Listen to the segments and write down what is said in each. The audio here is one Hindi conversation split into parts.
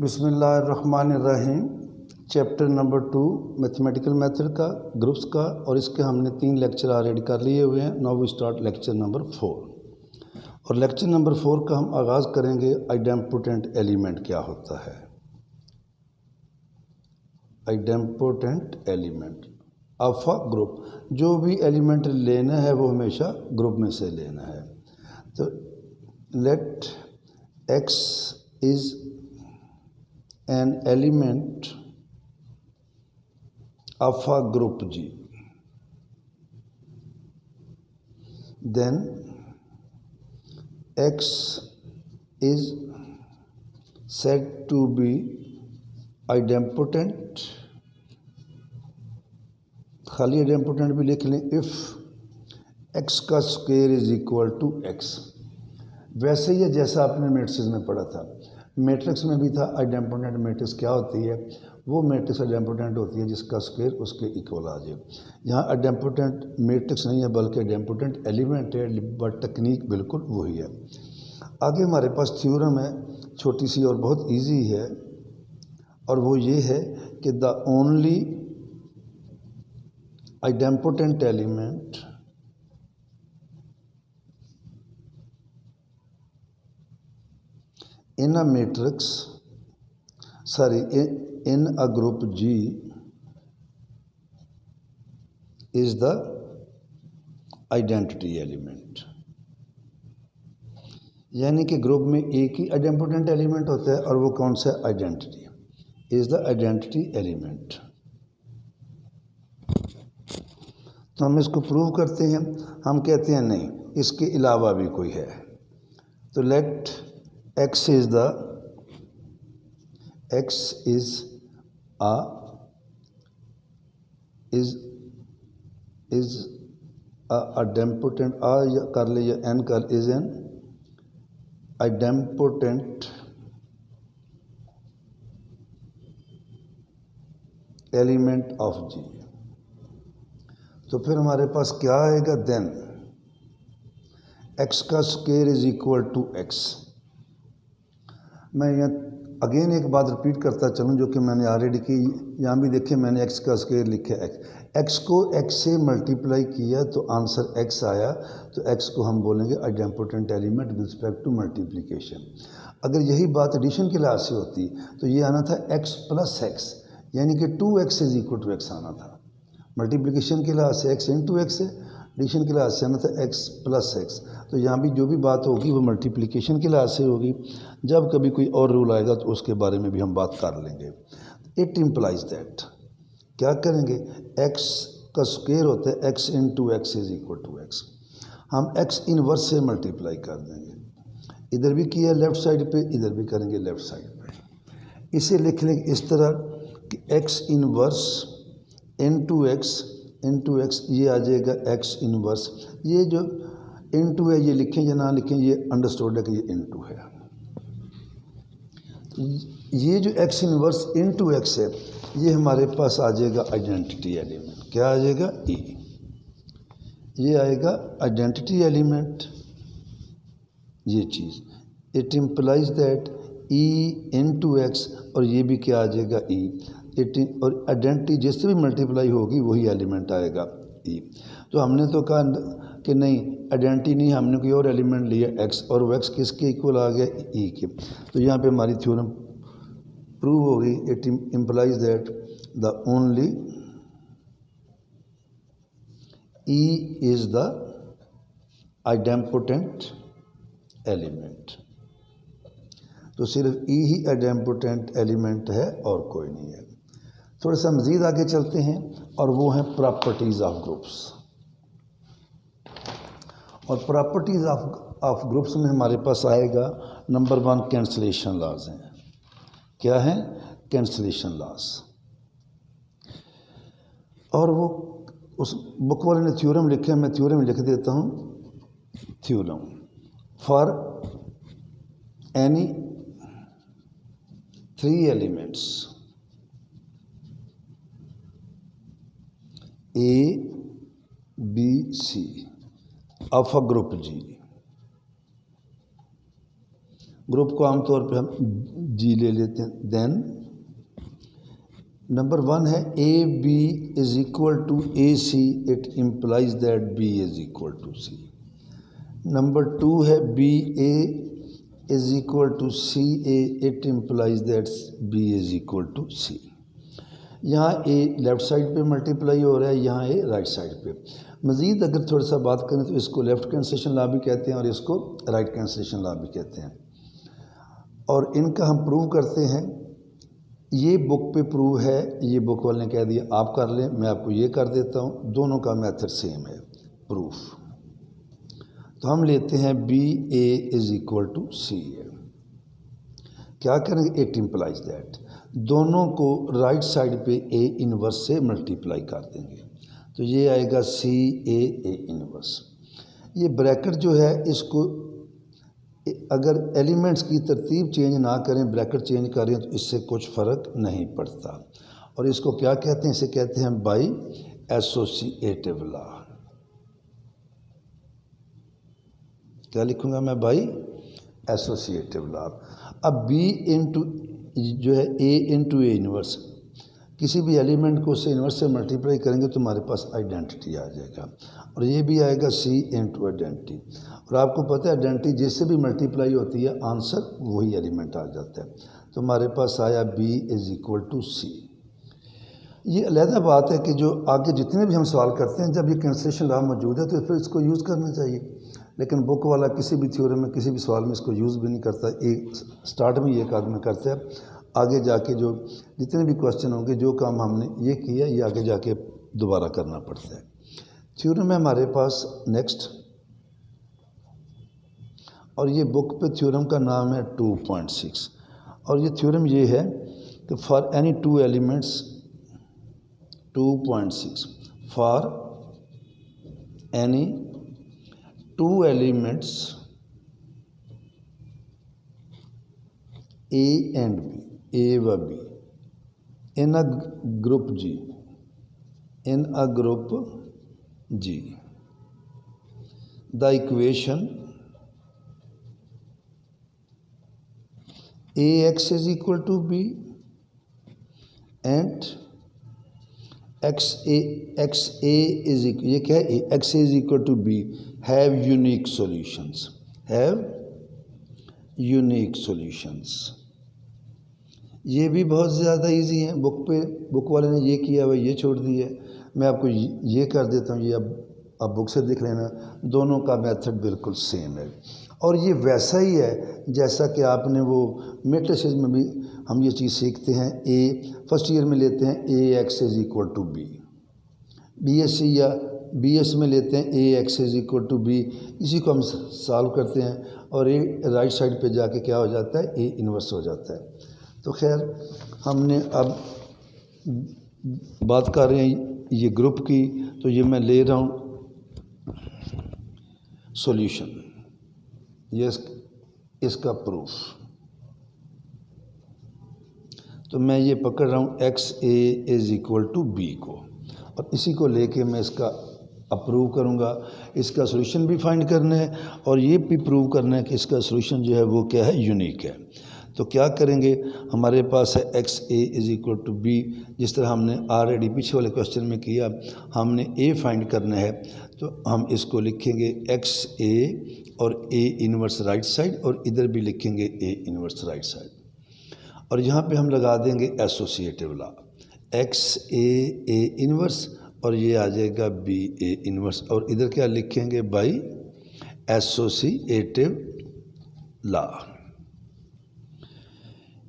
बिस्मिल्लाहिर्रहमानिर्रहीम। चैप्टर नंबर 2 मैथमेटिकल मेथड का ग्रुप्स का, और इसके हमने 3 लेक्चर ऑलरेडी कर लिए हुए हैं। Now we start lecture number 4। और लेक्चर नंबर 4 का हम आगाज़ करेंगे आइडेम्पोटेंट एलिमेंट क्या होता है। Idempotent element of a group, जो भी एलिमेंट लेना है वो हमेशा ग्रुप में से लेना है। तो let x is an element of a group G, then X is said to be idempotent। खाली idempotent भी लिख लें, if x का square is equal to x। वैसे ही जैसा आपने मैट्रिक्स में पढ़ा था, मैट्रिक्स में भी था आइडेम्पोटेंट मैट्रिक्स क्या होती है। वो मैट्रिक्स आइडेम्पोटेंट होती है जिसका स्क्वायर उसके इक्वल आ जाए। यहाँ आइडेम्पोटेंट मैट्रिक्स नहीं है बल्कि आइडेम्पोटेंट एलिमेंट है, बट टेक्निक बिल्कुल वही है। आगे हमारे पास थ्योरम है, छोटी सी और बहुत इजी है, और वो ये है कि the only idempotent element in a matrix, in a group G is the identity element। यानी कि ग्रुप में एक ही आइडेम्पोटेंट एलिमेंट होता है, और वो कौन सा identity is the identity element. तो हम इसको प्रूव करते हैं। हम कहते हैं नहीं, इसके अलावा भी कोई है। तो late X is a idempotent, या कर ले या n कर, is an idempotent element of G। तो फिर हमारे पास क्या आएगा, देन x का square is equal to x। मैं यहाँ अगेन एक बात रिपीट करता चलूँ जो कि मैंने ऑलरेडी की। यहाँ भी देखिए मैंने x का स्क्वायर लिखा है। x को x से मल्टीप्लाई किया तो आंसर x आया, तो x को हम बोलेंगे idempotent element with respect to multiplication. अगर यही बात एडिशन के लिहाज से होती तो ये आना था x प्लस x, यानी कि 2x is equal to x आना था। मल्टीप्लिकेशन के लिहाज से x इंटू x है, एडिशन के लिहाज से आना था x प्लस x। तो यहाँ भी जो भी बात होगी वो मल्टीप्लिकेशन के लिहाज से होगी। जब कभी कोई और रूल आएगा तो उसके बारे में भी हम बात कर लेंगे। इट इम्प्लाइज दैट, क्या करेंगे, x का स्क्वायर होता है x into x is equal to x। हम x इनवर्स से मल्टीप्लाई कर देंगे। इधर भी किया लेफ़्ट साइड पे, इधर भी करेंगे लेफ़्ट साइड पे। इसे लिख लेंगे इस तरह कि x इनवर्स इंटू एक्स, ये आ जाएगा x इनवर्स। ये जो इनटू है ये लिखें या ना लिखें, ये अंडरस्टूड है कि ये इनटू है। ये जो x इनवर्स इनटू x है, ये हमारे पास आ जाएगा आइडेंटिटी एलिमेंट। क्या आ जाएगा, e। ये आएगा आइडेंटिटी एलिमेंट, ये चीज़। It implies that e into x, और ये भी क्या आ जाएगा, e। और आइडेंटिटी जिससे भी मल्टीप्लाई होगी वही एलिमेंट आएगा, e। तो हमने तो कहा कि नहीं आइडेंटिटी नहीं, हमने कोई और एलिमेंट लिया x, और वो x किसके इक्वल आ गया, e के। तो यहाँ पे हमारी थ्योरम प्रूव हो गई। It implies that the only e is the idempotent element. तो सिर्फ e ही आइडेम्पोटेंट एलिमेंट है और कोई नहीं है। थोड़ा सा मज़ीद आगे चलते हैं, और वो हैं प्रॉपर्टीज़ ऑफ ग्रुप्स। और प्रॉपर्टीज़ ऑफ ग्रुप्स में हमारे पास आएगा नंबर 1 कैंसलेशन लॉज हैं। क्या है, कैंसलेशन लॉज। और वो उस बुक वाले ने थ्योरम लिखे, मैं थ्योरम लिख देता हूँ। Theorem for any 3 elements A, B, C of a group G, group को आमतौर पे हम जी ले लेते हैं। देन नंबर 1 है ए B is equal to A C, it implies that B is equal to C. Number 2 है B A is equal to C A, it implies that B is equal to C. यहाँ ए लेफ़्ट साइड पे मल्टीप्लाई हो रहा है, यहाँ ए राइट साइड पे। मज़ीद अगर थोड़ा सा बात करें तो इसको लेफ़्ट कैंसलेशन लॉ भी कहते हैं और इसको राइट कैंसलेशन लॉ भी कहते हैं। और इनका हम प्रूव करते हैं। ये बुक पे प्रूव है, ये बुक वाले ने कह दिया आप कर लें, मैं आपको ये कर देता हूँ, दोनों का मेथड सेम है प्रूफ। तो हम लेते हैं B A is equal to C A. क्या करेंगे, इट इम्प्लाइज दैट, दोनों को राइट साइड पे ए इनवर्स से मल्टीप्लाई कर देंगे, तो ये आएगा सी ए इनवर्स। ये ब्रैकेट जो है इसको अगर एलिमेंट्स की तरतीब चेंज ना करें, ब्रैकेट चेंज करें तो इससे कुछ फ़र्क नहीं पड़ता। और इसको क्या कहते हैं, इसे कहते हैं बाई एसोसिएटिव लॉ। क्या लिखूंगा मैं, बाई एसोसिएटिव लॉ। अब बी इंटू जो है ए इंटू ए इनवर्स, किसी भी एलिमेंट को उससे इनवर्स से मल्टीप्लाई करेंगे तो हमारे पास आइडेंटिटी आ जाएगा। और ये भी आएगा सी इंटू आइडेंटिटी। और आपको पता है आइडेंटिटी जिससे भी मल्टीप्लाई होती है आंसर वही एलिमेंट आ जाता है। तो हमारे पास आया बी इज इक्वल टू सी। ये अलहदा बात है कि जो आगे जितने भी हम सवाल करते हैं, जब ये कैंसलेशन लॉ मौजूद है तो फिर इसको यूज़ करना चाहिए। लेकिन बुक वाला किसी भी थ्योरम में किसी भी सवाल में इसको यूज़ भी नहीं करता। एक स्टार्ट में एक आदमी करता है, आगे जाके जो जितने भी क्वेश्चन होंगे, जो काम हमने ये किया ये आगे जाके दोबारा करना पड़ता है। थ्योरम है हमारे पास नेक्स्ट, और ये बुक पे थ्योरम का नाम है 2.6। और ये थ्योरम ये है कि for any two elements 2.6 for any two elements A and B, A व B in a group G, in a group G, the equation ax is equal to b and xa is equal, ये क्या है, xa is equal to b have unique solutions, have unique solutions। ये भी बहुत ज़्यादा इजी है। बुक वाले ने ये किया हुआ, ये छोड़ दिया है। मैं आपको ये कर देता हूँ, ये अब बुक से देख लेना, दोनों का मेथड बिल्कुल सेम है। और ये वैसा ही है जैसा कि आपने वो मैट्रिसेस में भी हम ये चीज़ सीखते हैं। ए फर्स्ट ईयर में लेते हैं A X is equal to B, BSc या BS में लेते हैं A X is equal to B, इसी को हम सॉल्व करते हैं और ए राइट साइड पे जाके क्या हो जाता है, ए इन्वर्स हो जाता है। तो खैर हमने अब बात कर रहे हैं ये ग्रुप की, तो ये मैं ले रहा हूँ सॉल्यूशन, ये इसका प्रूफ। तो मैं ये पकड़ रहा हूँ x a is equal to b को, और इसी को लेके मैं इसका अप्रूव करूँगा। इसका सॉल्यूशन भी फाइंड करना है और ये भी प्रूव करना है कि इसका सॉल्यूशन जो है वो क्या है, यूनिक है। तो क्या करेंगे, हमारे पास है x a is equal to b, जिस तरह हमने ऑलरेडी पीछे वाले क्वेश्चन में किया। हमने ए फाइंड करना है, तो हम इसको लिखेंगे एक्स ए और ए इनवर्स राइट साइड, और इधर भी लिखेंगे ए इनवर्स राइट साइड। और यहाँ पे हम लगा देंगे associative law, x A inverse, और ये आ जाएगा बी ए इनवर्स, और इधर क्या लिखेंगे, बाई एसोसिएटिव लॉ।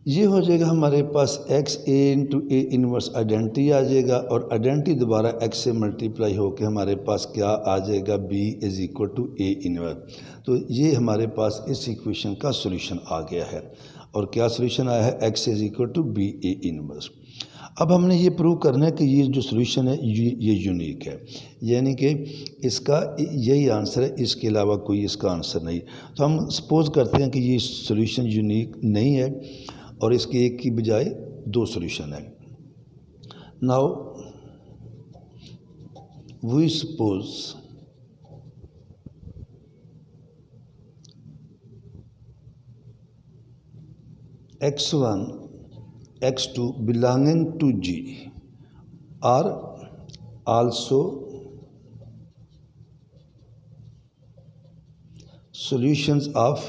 ये हो जाएगा हमारे पास X A into A inverse identity आ जाएगा, और आइडेंटिटी दोबारा एक्स से मल्टीप्लाई होकर हमारे पास क्या आ जाएगा, b is equal to a inverse. तो ये हमारे पास इस इक्वेशन का सॉल्यूशन आ गया है। और क्या सॉल्यूशन आया है, x is equal to b a inverse. अब हमने ये प्रूव करना है कि ये जो सॉल्यूशन है ये यूनिक है, यानी कि इसका यही आंसर है, इसके अलावा कोई इसका आंसर नहीं। तो हम सपोज करते हैं कि ये सॉल्यूशन यूनिक नहीं है और इसके एक की बजाय दो सॉल्यूशन है। Now we suppose x1 x2 belonging to G are also solutions of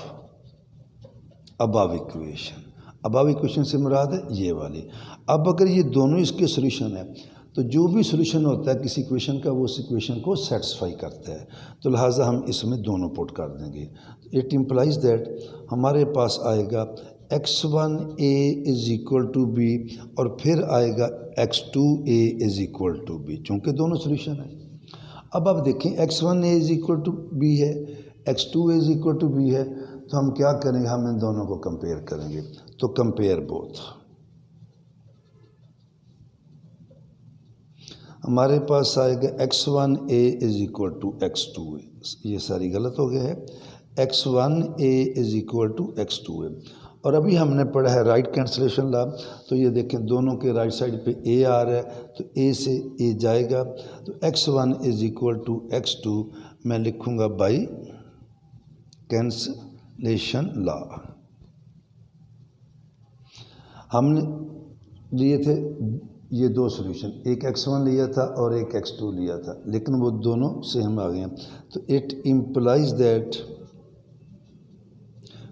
above equation। above equation से मुराद है ये वाली। अब अगर ये दोनों इसके सोल्यूशन है तो जो भी सोल्यूशन होता है किसी इक्वेशन का वो उस इक्वेशन को सेटिस्फाई करता है, तो लिहाजा हम इसमें दोनों पुट कर देंगे। इट इम्प्लाइज दैट हमारे पास आएगा x1a is equal to B और फिर आएगा x2a is equal to B, चूँकि दोनों सोल्यूशन है। अब आप देखें x1a is equal to B है, x2a is equal to B है, तो हम क्या करेंगे, हम इन दोनों को कंपेयर करेंगे। तो कंपेयर बोथ, हमारे पास आएगा x1a is equal to x2a, ये सारी गलत हो गया है, x1a is equal to x2a। और अभी हमने पढ़ा है राइट कैंसलेशन लॉ, तो ये देखें दोनों के राइट साइड पे a आ रहा है तो a से a जाएगा, तो x1 is equal to x2 मैं लिखूँगा बाई कैंसलेशन लॉ। हमने लिए थे ये दो सॉल्यूशन, एक x1 लिया था और एक x2 लिया था, लेकिन वो दोनों सेम आ गए। तो it implies that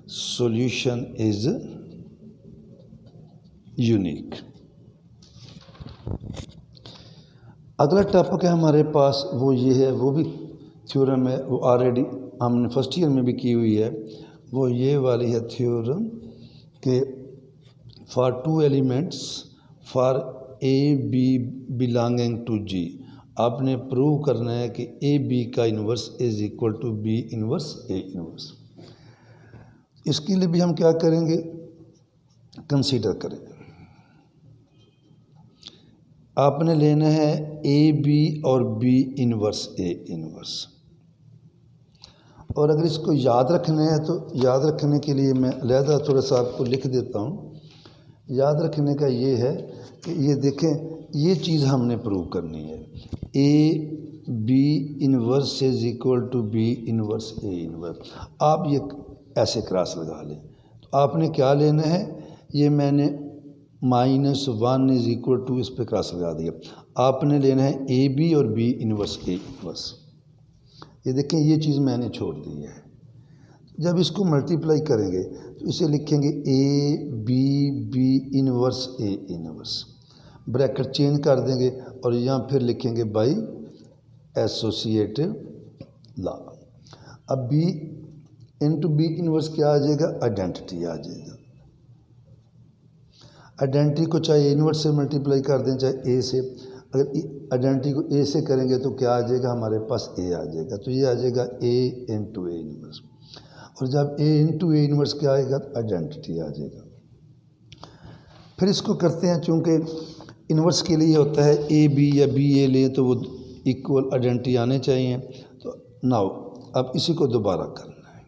solution is unique. अगला टॉपिक है हमारे पास वो ये है, वो भी थ्योरम है, वो ऑलरेडी हमने फर्स्ट ईयर में भी की हुई है। वो ये वाली है थ्योरम के for two elements for A B belonging to G, आपने प्रूव करना है कि ए बी का inverse is equal to B inverse A inverse. इसके लिए भी हम क्या करेंगे, कंसीडर करेंगे। आपने लेना है ए बी और बी इन्वर्स ए इन्वर्स, और अगर इसको याद रखना है तो याद रखने के लिए मैं अलहदा थोड़ा सा आपको लिख देता हूँ। याद रखने का ये है कि ये देखें, ये चीज़ हमने प्रूव करनी है, ए b inverse is equal to B inverse A inverse. आप ये ऐसे क्रॉस लगा लें, तो आपने क्या लेना है, ये मैंने -1 इज इक्वल टू इस पर क्रॉस लगा दिया। आपने लेना है ए बी और बी इन्वर्स ए इन्वर्स। ये देखें ये चीज़ मैंने छोड़ दी है। जब इसको मल्टीप्लाई करेंगे तो इसे लिखेंगे a b b inverse A inverse, bracket change कर देंगे और यहाँ फिर लिखेंगे बाई एसोसिएटिव लॉ। अब बी इंटू बी इन्वर्स क्या आ जाएगा, आइडेंटिटी आ जाएगा। आइडेंटिटी को चाहे इन्वर्स से मल्टीप्लाई कर दें चाहे ए से, अगर आइडेंटिटी को ए से करेंगे तो क्या आ जाएगा, हमारे पास ए आ जाएगा, तो ये आ जाएगा ए इंटू ए इन्वर्स। और जब ए इंटू ए इन्वर्स क्या आएगा, आइडेंटिटी आ जाएगा। फिर इसको करते हैं, चूँकि इन्वर्स के लिए होता है ए बी या बी ए ले तो वो इक्वल आइडेंटिटी आने चाहिए। तो नाउ अब इसी को दोबारा करना है।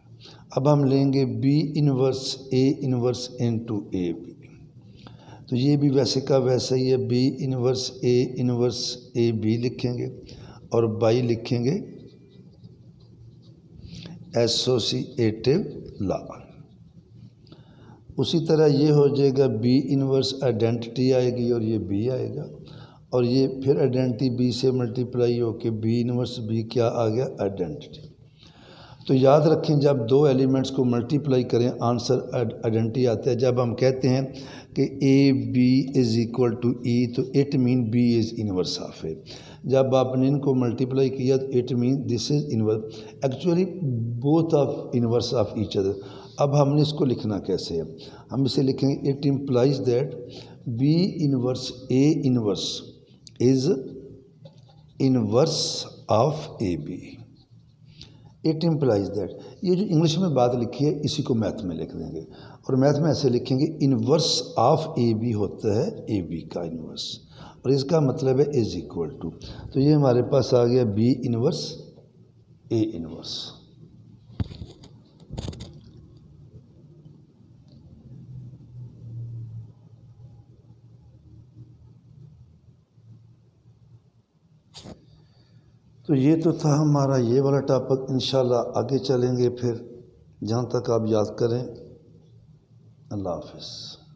अब हम लेंगे b inverse A inverse into a b, तो ये भी वैसे का वैसा ही है, बी इन्वर्स ए बी लिखेंगे और बाई लिखेंगे एसोसिएटिव लॉ। उसी तरह ये हो जाएगा बी इन्वर्स आइडेंटिटी आएगी और ये बी आएगा, और ये फिर आइडेंटिटी बी से मल्टीप्लाई होके बी इन्वर्स बी क्या आ गया, आइडेंटिटी। तो याद रखें जब दो एलिमेंट्स को मल्टीप्लाई करें आंसर आइडेंटिटी आता है। जब हम कहते हैं कि A B is equal to E, तो it mean B is inverse of A. जब आपने इनको मल्टीप्लाई किया तो it mean this is inverse, actually both of inverse of each other. अब हमने इसको लिखना कैसे है, हम इसे लिखेंगे it implies that B inverse A inverse is inverse of A B. It implies that, ये जो इंग्लिश में बात लिखी है इसी को मैथ में लिख देंगे, और मैथ में ऐसे लिखेंगे इन्वर्स ऑफ ए बी होता है ए बी का इन्वर्स, और इसका मतलब है इज इक्वल टू। तो ये हमारे पास आ गया बी इन्वर्स ए इन्वर्स। तो ये तो था हमारा ये वाला टॉपिक। इंशाल्लाह आगे चलेंगे फिर, जहाँ तक आप याद करें अल्लाह हाफिज़।